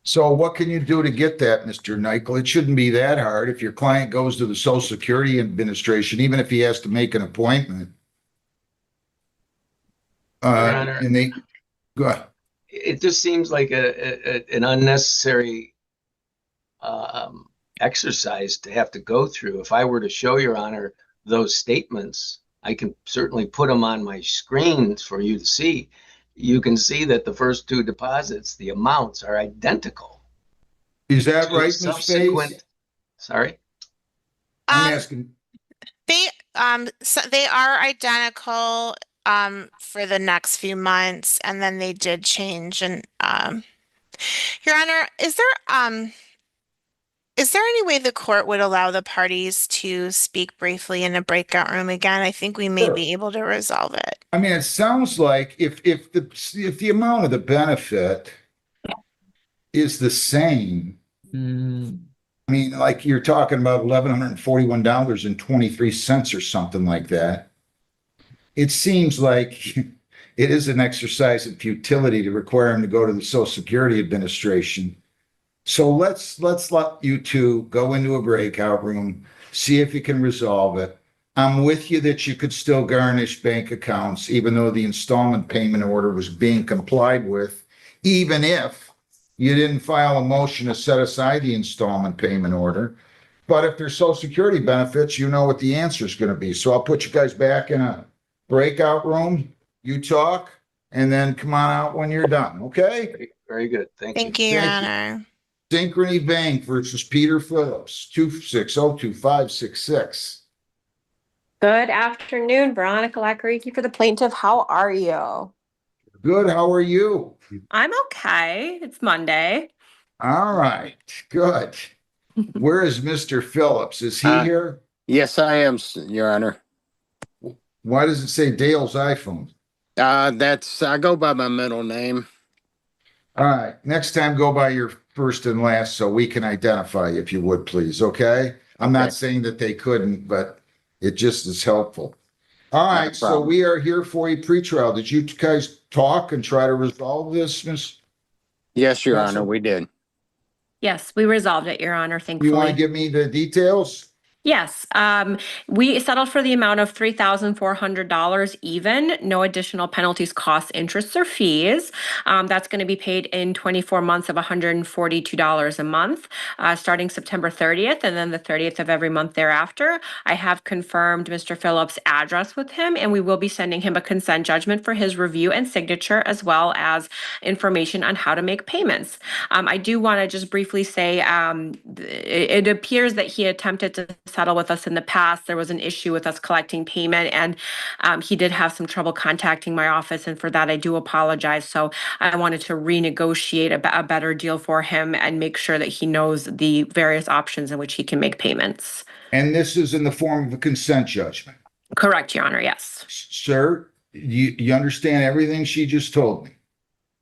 So what can you do to get that, Mr. Nykel? It shouldn't be that hard. If your client goes to the Social Security Administration, even if he has to make an appointment. And they go ahead. It just seems like an unnecessary exercise to have to go through. If I were to show Your Honor those statements, I can certainly put them on my screens for you to see. You can see that the first two deposits, the amounts are identical. Is that right, Ms. Face? Sorry? I'm asking. So they are identical for the next few months, and then they did change. And Your Honor, is there any way the court would allow the parties to speak briefly in a breakout room again? I think we may be able to resolve it. I mean, it sounds like if the amount of the benefit is the same, I mean, like you're talking about $1,141.23 or something like that. It seems like it is an exercise in futility to require him to go to the Social Security Administration. So let's let you two go into a breakout room, see if you can resolve it. I'm with you that you could still garnish bank accounts, even though the installment payment order was being complied with, even if you didn't file a motion to set aside the installment payment order. But if there's Social Security benefits, you know what the answer is going to be. So I'll put you guys back in a breakout room. You talk, and then come on out when you're done. Okay? Very good. Thank you, Your Honor. Synchrony Bank versus Peter Phillips, 2602566. Good afternoon, Veronica Lacariki for the plaintiff. How are you? Good. How are you? I'm okay. It's Monday. All right. Good. Where is Mr. Phillips? Is he here? Yes, I am, Your Honor. Why does it say Dale's iPhone? I go by my middle name. All right. Next time, go by your first and last so we can identify you, if you would, please. Okay? I'm not saying that they couldn't, but it just is helpful. All Not a right, so problem. we are here for a pretrial. Did you guys talk and try to resolve this, Miss? Yes, Your Counsel? Honor, we did. Yes, we resolved it, Your Honor, You want thankfully. to give me the details? Yes, we settled for the amount of $3,400 even, no additional penalties, costs, interests, or fees. That's going to be paid in 24 months of $142 a month, starting September 30th, and then the 30th of every month thereafter. I have confirmed Mr. Phillips' address with him, and we will be sending him a consent judgment for his review and signature, as well as information on how to make payments. I do want to just briefly say it appears that he attempted to settle with us in the past. There was an issue with us collecting payment, and he did have some trouble contacting my office, and for that I do apologize. So I wanted to renegotiate a better deal for him and make sure that he knows the various options in which he can make payments. And this is in the form of a consent judgment. Correct, Your Honor, yes. Sir, you understand everything she just told me?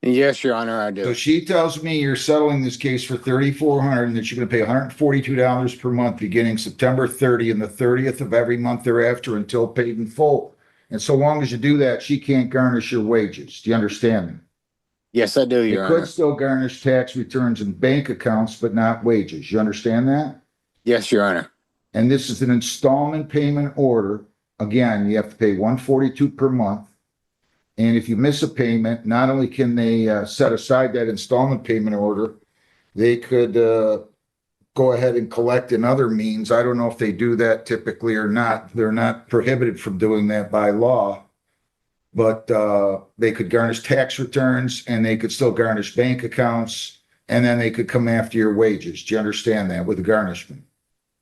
Yes, Your Honor, I So do. she tells me you're settling this case for $3,400 and that you're going to pay $142 per month beginning September 30 and the 30th of every month thereafter until paid in full. And so long as you do that, she can't garnish your wages. Do you understand me? Yes, I do, They Your could Honor. still garnish tax returns and bank accounts, but not wages. You understand that? Yes, Your Honor. And this is an installment payment order. Again, you have to pay $142 per month. And if you miss a payment, not only can they set aside that installment payment order, they could go ahead and collect in other means. I don't know if they do that typically or not. They're not prohibited from doing that by law. But they could garnish tax returns and they could still garnish bank accounts. And then they could come after your wages. Do you understand that with the garnishment?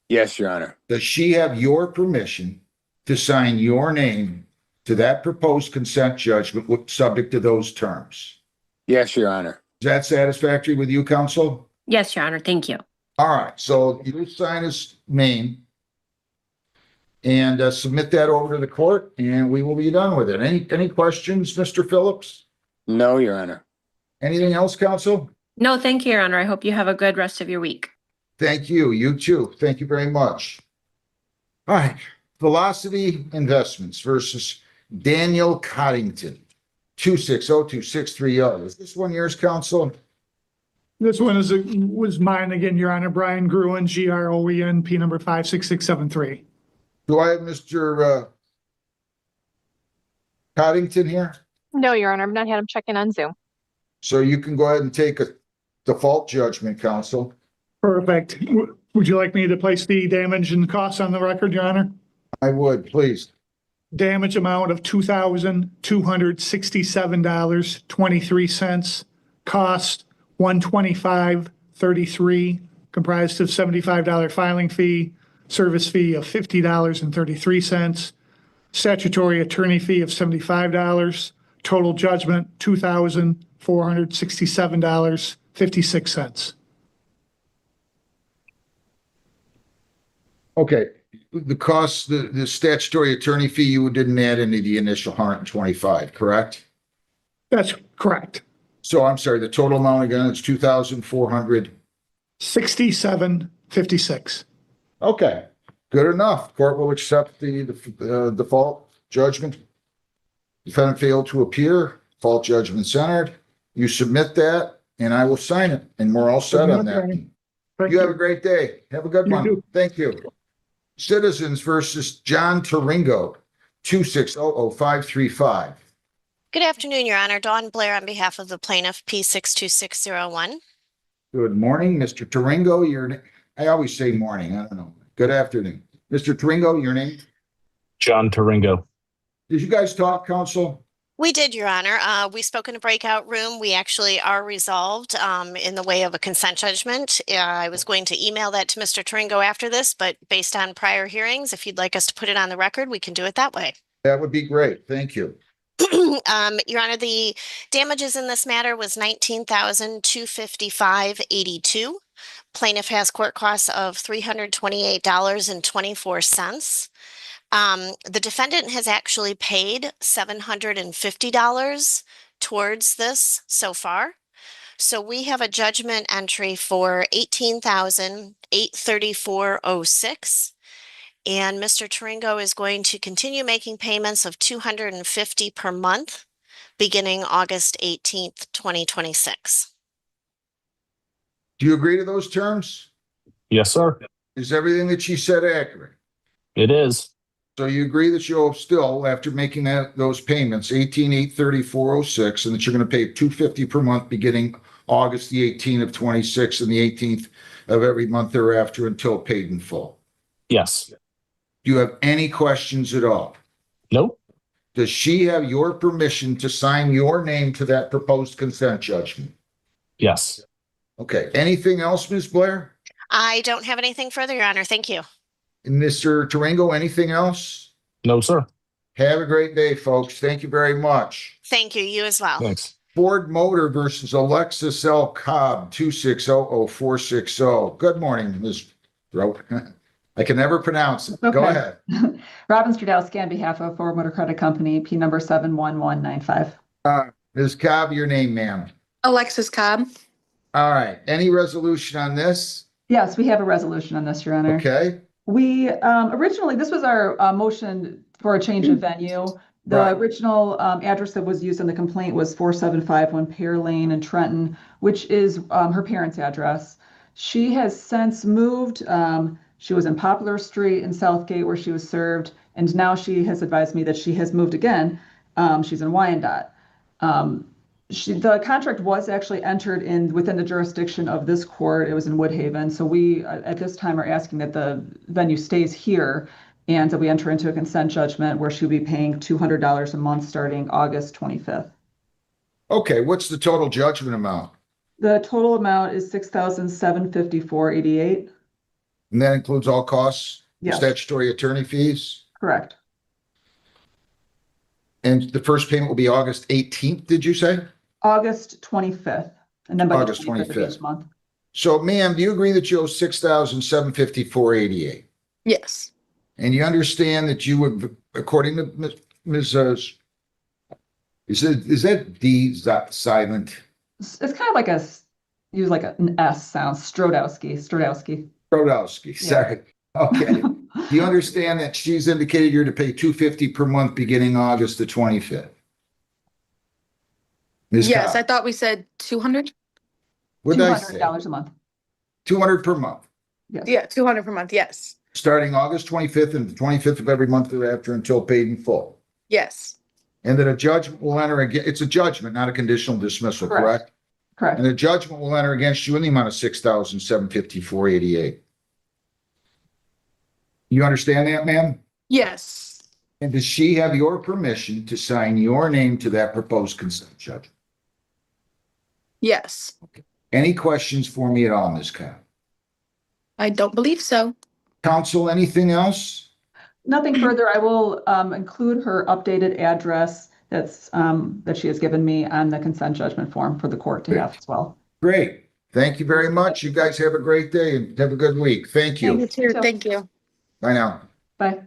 Yes, Your Honor. Does she have your permission to sign your name to that proposed consent judgment subject to those terms? Yes, Your Honor. Is that satisfactory with you, counsel? Yes, Your Honor, thank you. All right, so you sign his name and submit that over to the court, and we will be done with it. Any questions, Mr. Phillips? No, Your Honor. Anything else, counsel? No, thank you, Your Honor. I hope you have a good rest of your week. Thank you. You too. Thank you very much. All right, Velocity Investments versus Daniel Coddington, 2602630. Is this one yours, counsel? This one was mine again, Your Honor. Brian Gruen, Groen, P number 56673. Do I have Mr. Coddington here? No, Your Honor, I've not had him check in on Zoom. So you can go ahead and take a default judgment, counsel. Perfect. Would you like me to place the damage and costs on the record, Your Honor? I would, please. Damage amount of $2,267.23. Cost $125.33, comprised of $75 filing fee, service fee of $50.33, statutory attorney fee of $75, total judgment $2,467.56. Okay, the cost, the statutory attorney fee, you didn't add into the initial 125, correct? That's correct. So I'm sorry, the total amount again is 2,400. 67.56. Okay, good enough. Court will accept the default judgment. Defendant failed to appear, default judgment entered. You submit that and I will sign it and we're all set on that. You have a great day. Have a good one. Thank you. Citizens versus John Taringo, 2600535. Good afternoon, Your Honor. Dawn Blair on behalf of the plaintiff, P62601. Good morning, Mr. Taringo. I always say morning. I don't know. Good afternoon. Mr. Taringo, your name? John Taringo. Did you guys talk, counsel? We did, Your Honor. We spoke in a breakout room. We actually are resolved in the way of a consent judgment. I was going to email that to Mr. Taringo after this, but based on prior hearings, if you'd like us to put it on the record, we can do it that way. That would be great. Thank you. Your Honor, the damages in this matter was $19,255.82. Plaintiff has court costs of $328.24. The defendant has actually paid $750 towards this so far. So we have a judgment entry for $18,834.06. And Mr. Taringo is going to continue making payments of $250 per month beginning August 18th, 2026. Do you agree to those terms? Yes, sir. Is everything that she said accurate? It is. So you agree that you'll still, after making those payments, 18,834.06, and that you're going to pay $250 per month beginning August the 18th of 26 and the 18th of every month thereafter until paid in full? Yes. Do you have any questions at all? Nope. Does she have your permission to sign your name to that proposed consent judgment? Yes. Okay. Anything else, Ms. Blair? I don't have anything further, Your Honor. Thank you. And Mr. Taringo, anything else? No, sir. Have a great day, folks. Thank you very much. Thank you. You as well. Thanks. Ford Motor versus Alexis L. Cobb, 2600460. Good morning, Ms. I can never pronounce it. Go Okay. ahead. Robin Stradowski on behalf of Ford Motor Credit Company, P number 71195. Ms. Cobb, your name, ma'am. Alexis Cobb. All right. Any resolution on this? Yes, we have a resolution on this, Your Honor. Okay. We originally, this was our motion for a change of venue. The Right. original address that was used in the complaint was 4751 Pear Lane in Trenton, which is her parents' address. She has since moved. She was in Poplar Street in Southgate where she was served, and now she has advised me that she has moved again. She's in Wyandotte. The contract was actually entered in within the jurisdiction of this court. It was in Woodhaven. So we, at this time, are asking that the venue stays here and that we enter into a consent judgment where she'll be paying $200 a month starting August 25th. Okay. What's the total judgment amount? The total amount is $6,754.88. And that includes all costs, Yes. statutory attorney fees? Correct. And the first payment will be August 18th, did you say? August 25th. And then by August the 25th of 25th. each month. So, ma'am, do you agree that you owe $6,754.88? Yes. And you understand that you would, according to Ms. Is that D silent? It's kind of like use like an S sound. Strodowski. Brodowski, Yeah. sorry. Okay. Do you understand that she's indicated you're to pay $250 per month beginning August the 25th? Ms. Yes, Cobb, I thought we said 200. what did I say? $200 a month. 200 per month, Yes. Yeah, 200 per month. Yes. starting August 25th and the 25th of every month thereafter until paid in full. Yes. And that a judgment will enter again. It's a judgment, not a conditional dismissal, correct? Correct. And a judgment will enter against you in the amount of $6,754.88. You understand that, ma'am? Yes. And does she have your permission to sign your name to that proposed consent judgment? Yes. Any questions for me at all, Ms. Cobb? I don't believe so. Counsel, anything else? Nothing further. I will include her updated address that she has given me on the consent judgment form for the court to have as well. Great. Thank you very much. You guys have a great day and have a good week. Thank you. You too. Thank you. Bye now. Bye.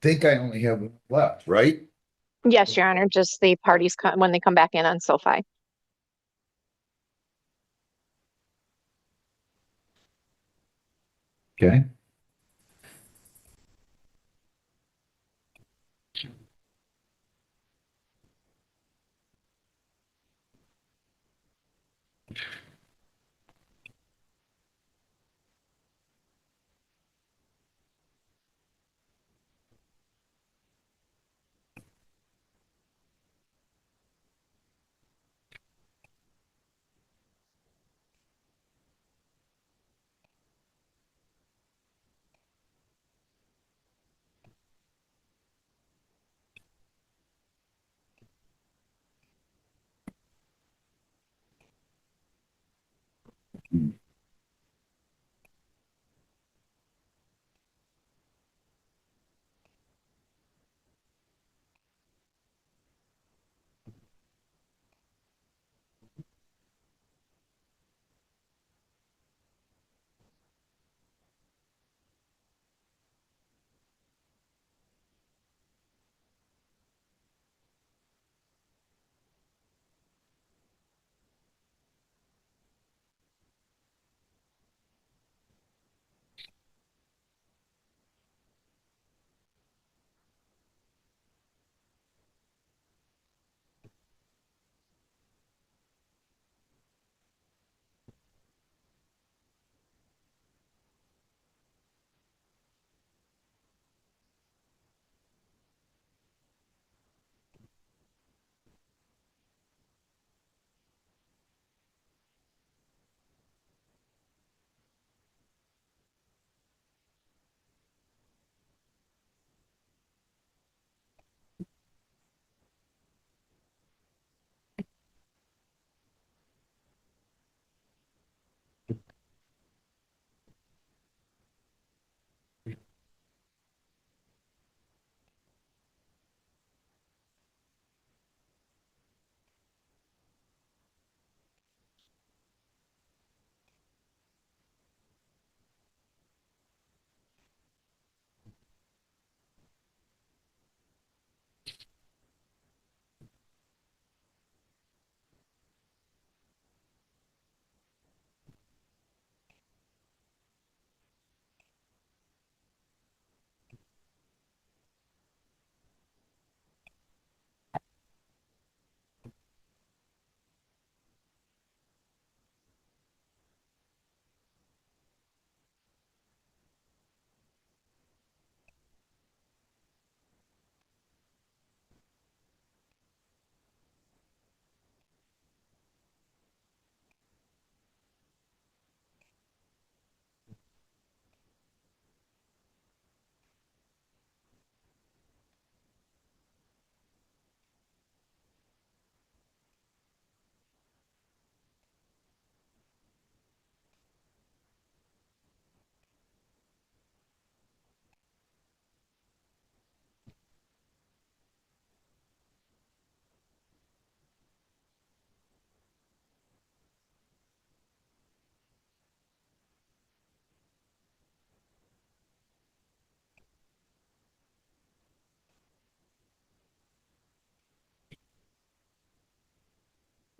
Think I only have one left, right? Yes, Your Honor, just the parties when they come back in on SoFi. Okay.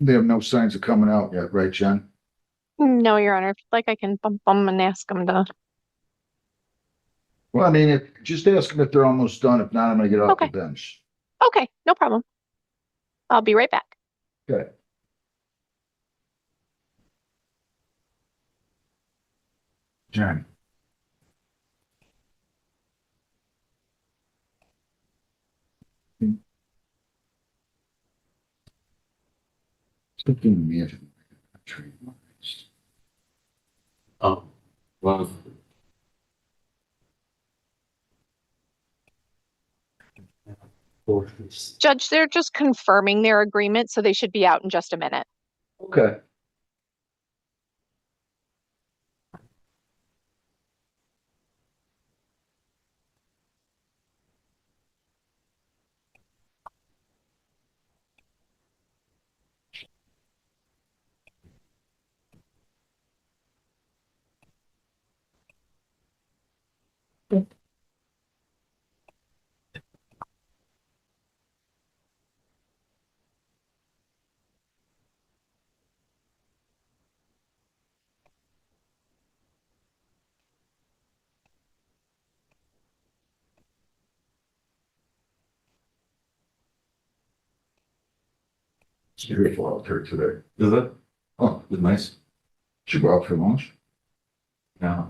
They have no signs of coming out yet, right, Jen? No, Your Honor. If you'd like, I can bump them and ask them to. Well, I mean, just ask them if they're almost done. If not, I'm gonna get off the Okay. bench. Okay, no problem. I'll be right back. Okay. Jen. Fifteen minutes. Oh, well. Judge, they're just confirming their agreement, so they should be out in just a minute. Okay. It's beautiful out there today. Is it? Oh, it's nice. Should go out for lunch? Yeah.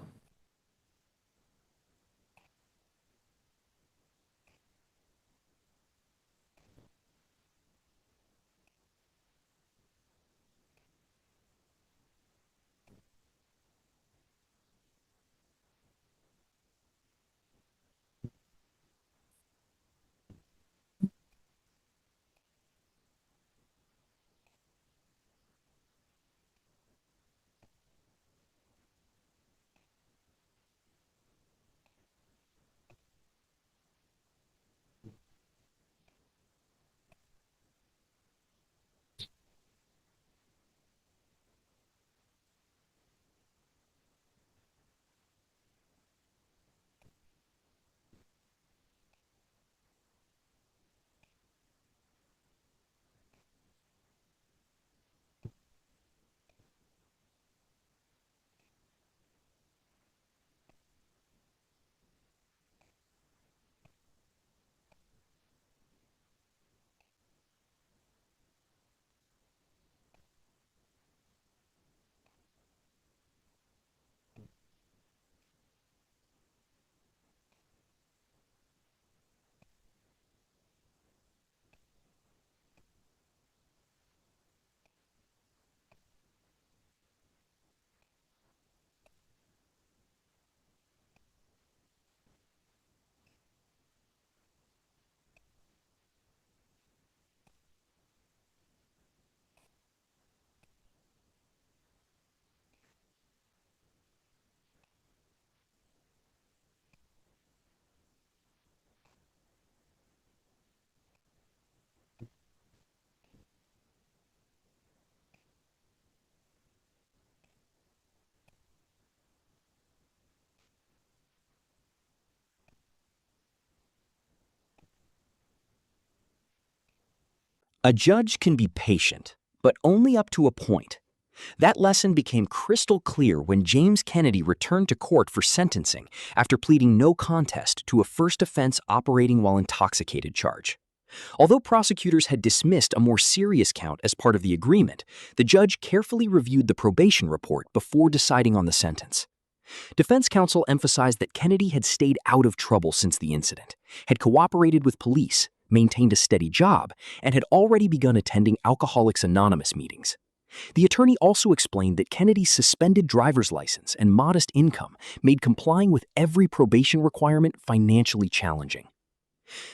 A judge can be patient, but only up to a point. That lesson became crystal clear when James Kennedy returned to court for sentencing after pleading no contest to a first offense operating while intoxicated charge. Although prosecutors had dismissed a more serious count as part of the agreement, the judge carefully reviewed the probation report before deciding on the sentence. Defense counsel emphasized that Kennedy had stayed out of trouble since the incident, had cooperated with police, maintained a steady job, and had already begun attending Alcoholics Anonymous meetings. The attorney also explained that Kennedy's suspended driver's license and modest income made complying with every probation requirement financially challenging.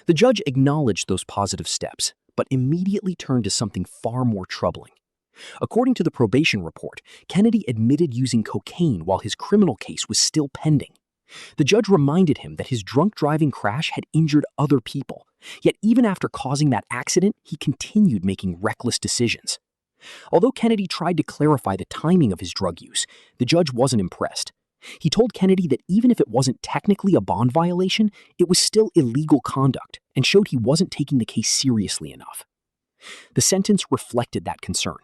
The judge acknowledged those positive steps, but immediately turned to something far more troubling. According to the probation report, Kennedy admitted using cocaine while his criminal case was still pending. The judge reminded him that his drunk driving crash had injured other people, yet even after causing that accident, he continued making reckless decisions. Although Kennedy tried to clarify the timing of his drug use, the judge wasn't impressed. He told Kennedy that even if it wasn't technically a bond violation, it was still illegal conduct and showed he wasn't taking the case seriously enough. The sentence reflected that concern.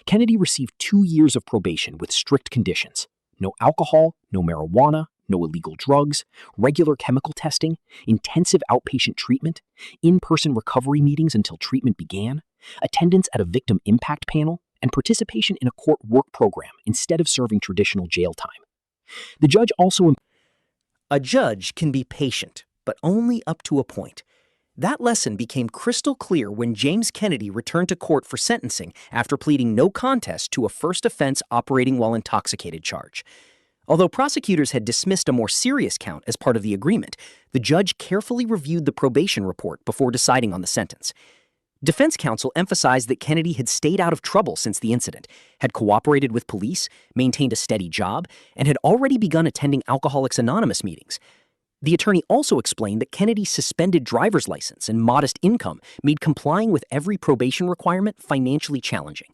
Kennedy received 2 years of probation with strict conditions: no alcohol, no marijuana, no illegal drugs, regular chemical testing, intensive outpatient treatment, in-person recovery meetings until treatment began, attendance at a victim impact panel, and participation in a court work program instead of serving traditional jail time. The judge also... A judge can be patient, but only up to a point. That lesson became crystal clear when James Kennedy returned to court for sentencing after pleading no contest to a first offense operating while intoxicated charge. Although prosecutors had dismissed a more serious count as part of the agreement, the judge carefully reviewed the probation report before deciding on the sentence. Defense counsel emphasized that Kennedy had stayed out of trouble since the incident, had cooperated with police, maintained a steady job, and had already begun attending Alcoholics Anonymous meetings. The attorney also explained that Kennedy's suspended driver's license and modest income made complying with every probation requirement financially challenging.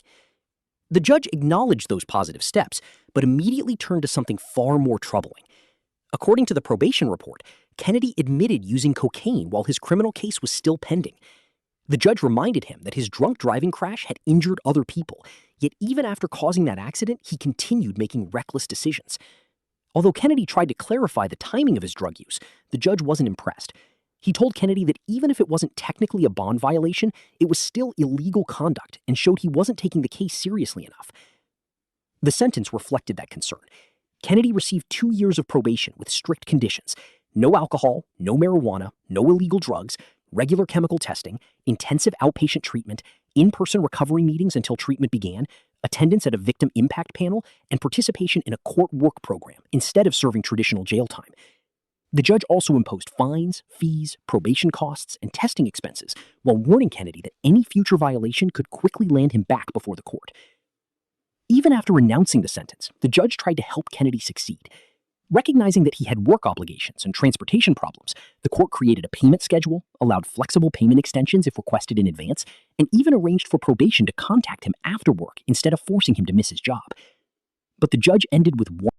The judge acknowledged those positive steps, but immediately turned to something far more troubling. According to the probation report, Kennedy admitted using cocaine while his criminal case was still pending. The judge reminded him that his drunk driving crash had injured other people, yet even after causing that accident, he continued making reckless decisions. Although Kennedy tried to clarify the timing of his drug use, the judge wasn't impressed. He told Kennedy that even if it wasn't technically a bond violation, it was still illegal conduct and showed he wasn't taking the case seriously enough. The sentence reflected that concern. Kennedy received 2 years of probation with strict conditions: no alcohol, no marijuana, no illegal drugs, regular chemical testing, intensive outpatient treatment, in-person recovery meetings until treatment began, attendance at a victim impact panel, and participation in a court work program instead of serving traditional jail time. The judge also imposed fines, fees, probation costs, and testing expenses, while warning Kennedy that any future violation could quickly land him back before the court. Even after announcing the sentence, the judge tried to help Kennedy succeed. Recognizing that he had work obligations and transportation problems, the court created a payment schedule, allowed flexible payment extensions if requested in advance, and even arranged for probation to contact him after work instead of forcing him to miss his job. But the judge ended with one